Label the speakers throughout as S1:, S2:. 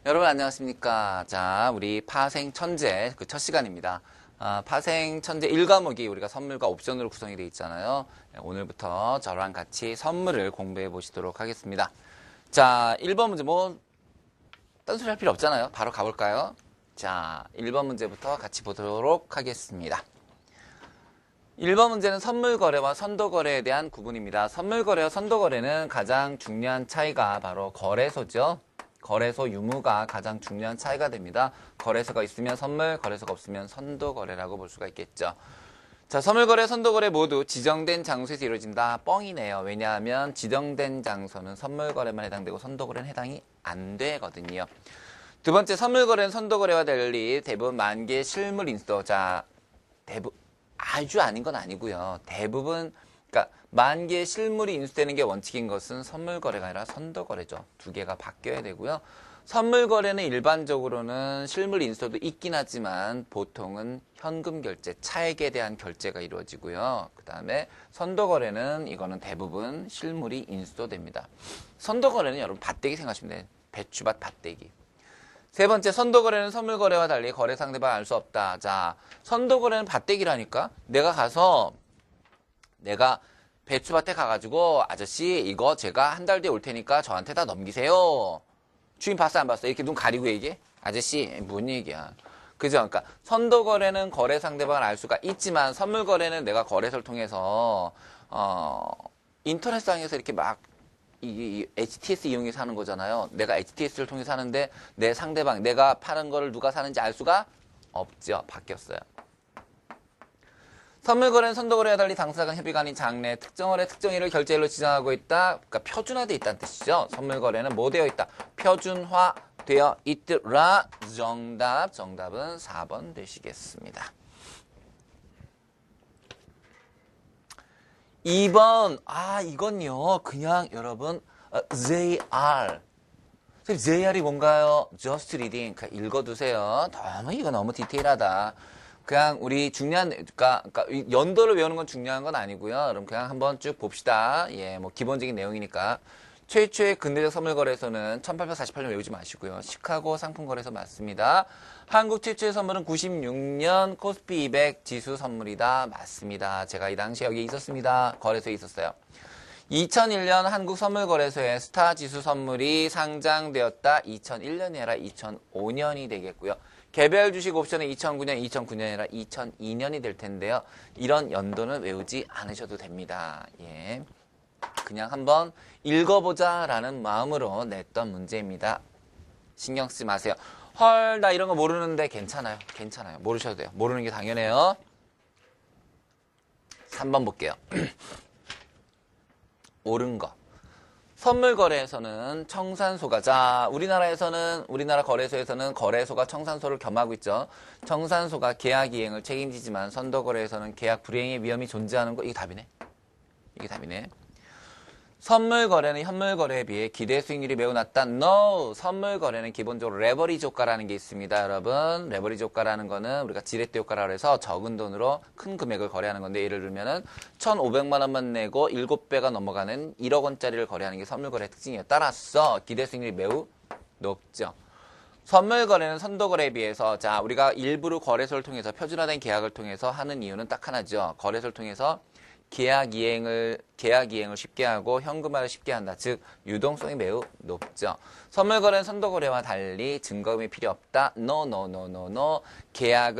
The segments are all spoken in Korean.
S1: 여러분 안녕하십니까. 자, 우리 파생천재 그 첫 시간입니다. 파생천재 1과목이 우리가 선물과 옵션으로 구성이 되어 있잖아요. 오늘부터 저랑 같이 선물을 공부해 보시도록 하겠습니다. 자, 1번 문제 딴소리 할 필요 없잖아요. 바로 가볼까요? 자, 1번 문제부터 같이 보도록 하겠습니다. 1번 문제는 선물거래와 선도거래에 대한 구분입니다. 선물거래와 선도거래는 가장 중요한 차이가 바로 거래소죠. 거래소 유무가 가장 중요한 차이가 됩니다. 거래소가 있으면 선물, 거래소가 없으면 선도거래라고 볼 수가 있겠죠. 자, 선물거래, 선도거래 모두 지정된 장소에서 이루어진다. 뻥이네요. 왜냐하면 지정된 장소는 선물거래만 해당되고 선도거래는 해당이 안 되거든요. 두 번째, 선물거래는 선도거래와 달리 대부분 만개 실물 인수. 자, 아주 아닌 건 아니고요. 대부분 그러니까 만개 실물이 인수되는 게 원칙인 것은 선물거래가 아니라 선도거래죠. 두 개가 바뀌어야 되고요. 선물거래는 일반적으로는 실물 인수도 있긴 하지만 보통은 현금 결제, 차액에 대한 결제가 이루어지고요. 그 다음에 선도거래는 이거는 대부분 실물이 인수도 됩니다. 선도거래는 여러분 밭대기 생각하시면 돼요. 배추밭 밭대기. 세 번째, 선도거래는 선물거래와 달리 거래 상대방을 알 수 없다. 자, 선도거래는 밭대기라니까? 내가 배추밭에 가가지고 아저씨 이거 제가 한 달 뒤에 올 테니까 저한테 다 넘기세요. 주인 봤어 안 봤어? 이렇게 눈 가리고 얘기해? 아저씨 뭔 얘기야? 그죠? 그러니까 선도거래는 거래 상대방을 알 수가 있지만 선물거래는 내가 거래소를 통해서 인터넷상에서 이렇게 막 이 HTS 이용해서 하는 거잖아요. 내가 HTS를 통해서 하는데 내 상대방, 내가 파는 거를 누가 사는지 알 수가 없죠. 바뀌었어요. 선물거래는 선도거래와 달리 당사자 간 협의가 아닌 장래, 특정거래, 특정일을 결제일로 지정하고 있다. 그러니까 표준화되어 있다는 뜻이죠. 선물거래는 뭐 되어 있다? 표준화되어 있더라. 정답은 4번 되시겠습니다. 2번, 이건요, 그냥 여러분, JR. JR이 뭔가요? Just reading. 그냥 읽어두세요. 이거 너무 디테일하다. 그냥 우리 중요한, 그러니까 연도를 외우는 건 중요한 건 아니고요. 그럼 그냥 한번 쭉 봅시다. 예, 기본적인 내용이니까. 최초의 근대적 선물거래소는 1848년 외우지 마시고요. 시카고 상품거래소 맞습니다. 한국 최초의 선물은 96년 코스피 200 지수 선물이다. 맞습니다. 제가 이 당시에 여기 있었습니다. 거래소에 있었어요. 2001년 한국 선물거래소에 스타 지수 선물이 상장되었다. 2001년이 아니라 2005년이 되겠고요. 개별 주식 옵션은 2009년, 2009년이 아니라 2002년이 될 텐데요. 이런 연도는 외우지 않으셔도 됩니다. 예. 그냥 한번 읽어보자 라는 마음으로 냈던 문제입니다. 신경 쓰지 마세요. 헐, 나 이런 거 모르는데 괜찮아요. 모르셔도 돼요. 모르는 게 당연해요. 3번 볼게요. 옳은 거. 선물 거래에서는 청산소가, 자, 우리나라 거래소에서는 거래소가 청산소를 겸하고 있죠. 청산소가 계약 이행을 책임지지만 선도 거래에서는 계약 불이행의 위험이 존재하는 거, 이게 답이네. 선물 거래는 현물 거래에 비해 기대 수익률이 매우 낮다. No! 선물 거래는 기본적으로 레버리지 효과라는 게 있습니다, 여러분. 레버리지 효과라는 거는 우리가 지렛대 효과라고 해서 적은 돈으로 큰 금액을 거래하는 건데, 예를 들면은 1,500만 원만 내고 7배가 넘어가는 1억 원짜리를 거래하는 게 선물 거래의 특징이에요. 따라서 기대 수익률이 매우 높죠. 선물 거래는 선도 거래에 비해서, 자, 우리가 일부러 거래소를 통해서 표준화된 계약을 통해서 하는 이유는 딱 하나죠. 거래소를 통해서 계약 이행을 쉽게 하고 현금화를 쉽게 한다. 즉 유동성이 매우 높죠. 선물 거래는 선도 거래와 달리 증거금이 필요 없다. No. 계약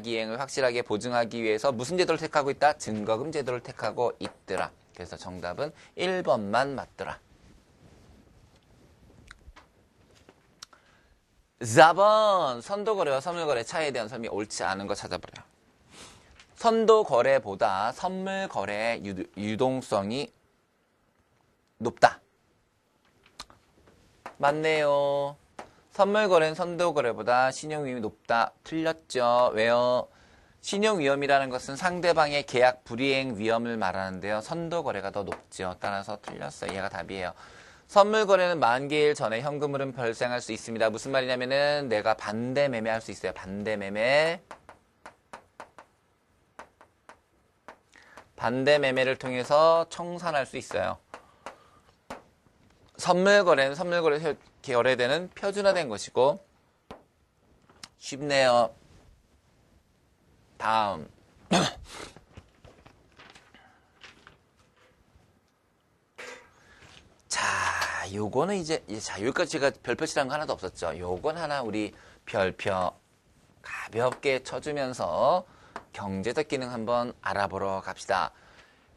S1: 이행을 확실하게 보증하기 위해서 무슨 제도를 택하고 있다? 증거금 제도를 택하고 있더라. 그래서 정답은 1번만 맞더라. 4번, 선도 거래와 선물 거래 차이에 대한 설명이 옳지 않은 거 찾아보래요. 선도 거래보다 선물 거래의 유동성이 높다. 맞네요. 선물 거래는 선도 거래보다 신용 위험이 높다. 틀렸죠. 왜요? 신용 위험이라는 것은 상대방의 계약 불이행 위험을 말하는데요. 선도 거래가 더 높죠. 따라서 틀렸어요. 얘가 답이에요. 선물 거래는 만기일 전에 현금 흐름 발생할 수 있습니다. 무슨 말이냐면은 내가 반대 매매할 수 있어요. 반대 매매를 통해서 청산할 수 있어요. 선물 거래는 선물 거래되는 표준화된 것이고 쉽네요. 다음. 자, 요거는 자, 여기까지 제가 별표 칠한 거 하나도 없었죠. 요건 하나 우리 별표 가볍게 쳐주면서 경제적 기능 한번 알아보러 갑시다.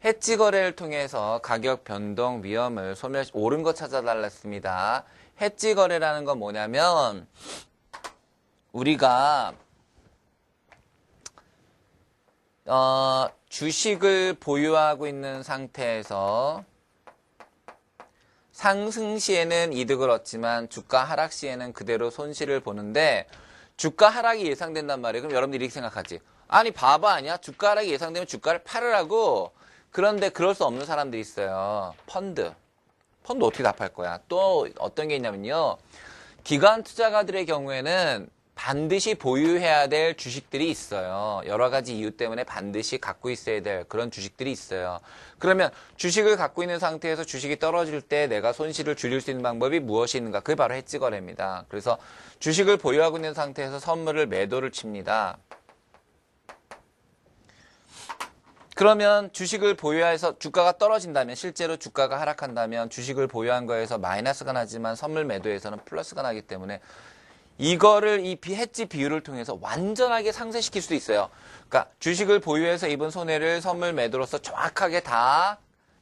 S1: 해지 거래를 통해서 가격 변동 위험을 옳은 거 찾아달랐습니다. 해지 거래라는 건 뭐냐면 우리가 주식을 보유하고 있는 상태에서 상승 시에는 이득을 얻지만 주가 하락 시에는 그대로 손실을 보는데 주가 하락이 예상된단 말이에요. 그럼 여러분들이 이렇게 생각하지. 아니 바보 아니야? 주가 하락이 예상되면 주가를 팔으라고. 그런데 그럴 수 없는 사람들이 있어요. 펀드 어떻게 다 팔 거야? 또 어떤 게 있냐면요. 기관 투자가들의 경우에는 반드시 보유해야 될 주식들이 있어요. 여러 가지 이유 때문에 반드시 갖고 있어야 될 그런 주식들이 있어요. 그러면 주식을 갖고 있는 상태에서 주식이 떨어질 때 내가 손실을 줄일 수 있는 방법이 무엇이 있는가? 그게 바로 해지 거래입니다. 그래서 주식을 보유하고 있는 상태에서 선물을 매도를 칩니다. 그러면 주식을 보유해서 주가가 떨어진다면 실제로 주가가 하락한다면 주식을 보유한 거에서 마이너스가 나지만 선물 매도에서는 플러스가 나기 때문에 이거를 이 해지 비율을 통해서 완전하게 상쇄시킬 수도 있어요. 그러니까 주식을 보유해서 입은 손해를 선물 매도로서 정확하게 다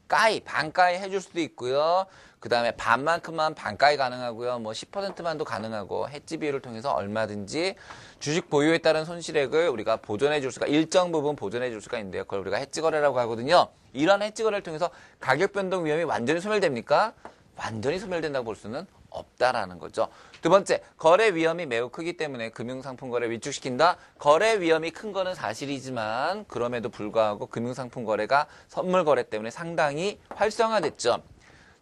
S1: 반가이 해줄 수도 있고요. 그 다음에 반만큼만 반가이 가능하고요. 뭐 10%만도 가능하고 해지 비율을 통해서 얼마든지 주식 보유에 따른 손실액을 우리가 보존해 줄 수가 일정 부분 보존해 줄 수가 있는데요. 그걸 우리가 해지 거래라고 하거든요. 이런 해지 거래를 통해서 가격 변동 위험이 완전히 소멸됩니까? 완전히 소멸된다고 볼 수는 없다라는 거죠. 두 번째, 거래 위험이 매우 크기 때문에 금융상품 거래 위축시킨다. 거래 위험이 큰 거는 사실이지만 그럼에도 불구하고 금융상품 거래가 선물 거래 때문에 상당히 활성화됐죠.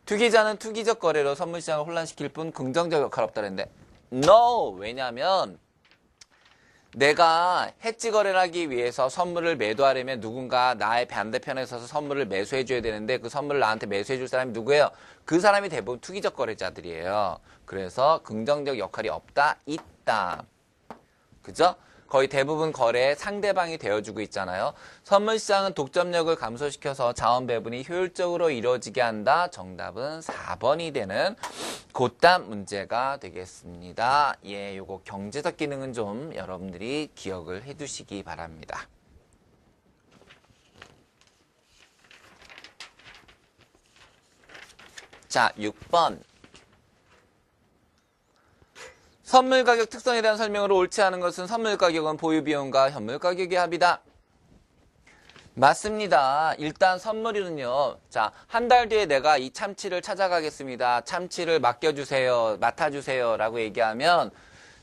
S1: 투기자는 투기적 거래로 선물 시장을 혼란시킬 뿐 긍정적 역할 없다는데 No! 왜냐하면 내가 해지 거래를 하기 위해서 선물을 매도하려면 누군가 나의 반대편에 서서 선물을 매수해줘야 되는데 그 선물을 나한테 매수해줄 사람이 누구예요? 그 사람이 대부분 투기적 거래자들이에요. 그래서 긍정적 역할이 없다, 있다. 그죠? 거의 대부분 거래에 상대방이 되어주고 있잖아요. 선물 시장은 독점력을 감소시켜서 자원 배분이 효율적으로 이루어지게 한다. 정답은 4번이 되는 곧단 문제가 되겠습니다. 예, 요거 경제적 기능은 좀 여러분들이 기억을 해두시기 바랍니다. 자, 6번. 선물 가격 특성에 대한 설명으로 옳지 않은 것은 선물 가격은 보유 비용과 현물 가격의 합이다. 맞습니다. 일단 선물이는요. 자, 한 달 뒤에 내가 이 참치를 찾아가겠습니다. 참치를 맡겨주세요. 맡아주세요. 라고 얘기하면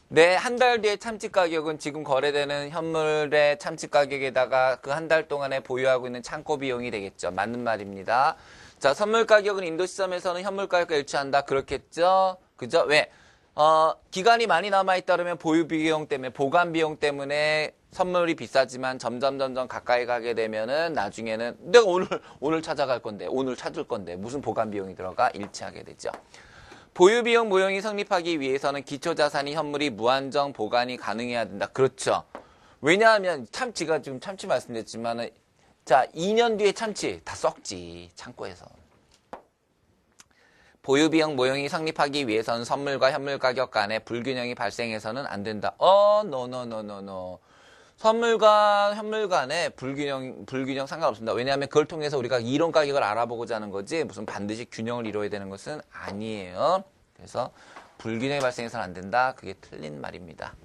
S1: 내 한 달 뒤에 참치 가격은 지금 거래되는 현물의 참치 가격에다가 그 한 달 동안에 보유하고 있는 창고 비용이 되겠죠. 맞는 말입니다. 자, 선물 가격은 인도 시점에서는 현물 가격과 일치한다. 그렇겠죠? 그죠? 왜? 기간이 많이 남아있다 그러면 보유 비용 때문에, 보관 비용 때문에 선물이 비싸지만 점점 가까이 가게 되면은 나중에는 내가 오늘 찾아갈 건데, 오늘 찾을 건데, 무슨 보관 비용이 들어가? 일치하게 되죠. 보유 비용 모형이 성립하기 위해서는 기초 자산이 현물이 무한정 보관이 가능해야 된다. 그렇죠. 왜냐하면 참치가 지금 참치 말씀드렸지만은 자, 2년 뒤에 참치 다 썩지, 창고에서. 보유비용 모형이 성립하기 위해서는 선물과 현물 가격 간에 불균형이 발생해서는 안 된다. no. 선물과 현물 간에 불균형 상관없습니다. 왜냐하면 그걸 통해서 우리가 이론 가격을 알아보고자 하는 거지 무슨 반드시 균형을 이루어야 되는 것은 아니에요. 그래서 불균형이 발생해서는 안 된다. 그게 틀린 말입니다.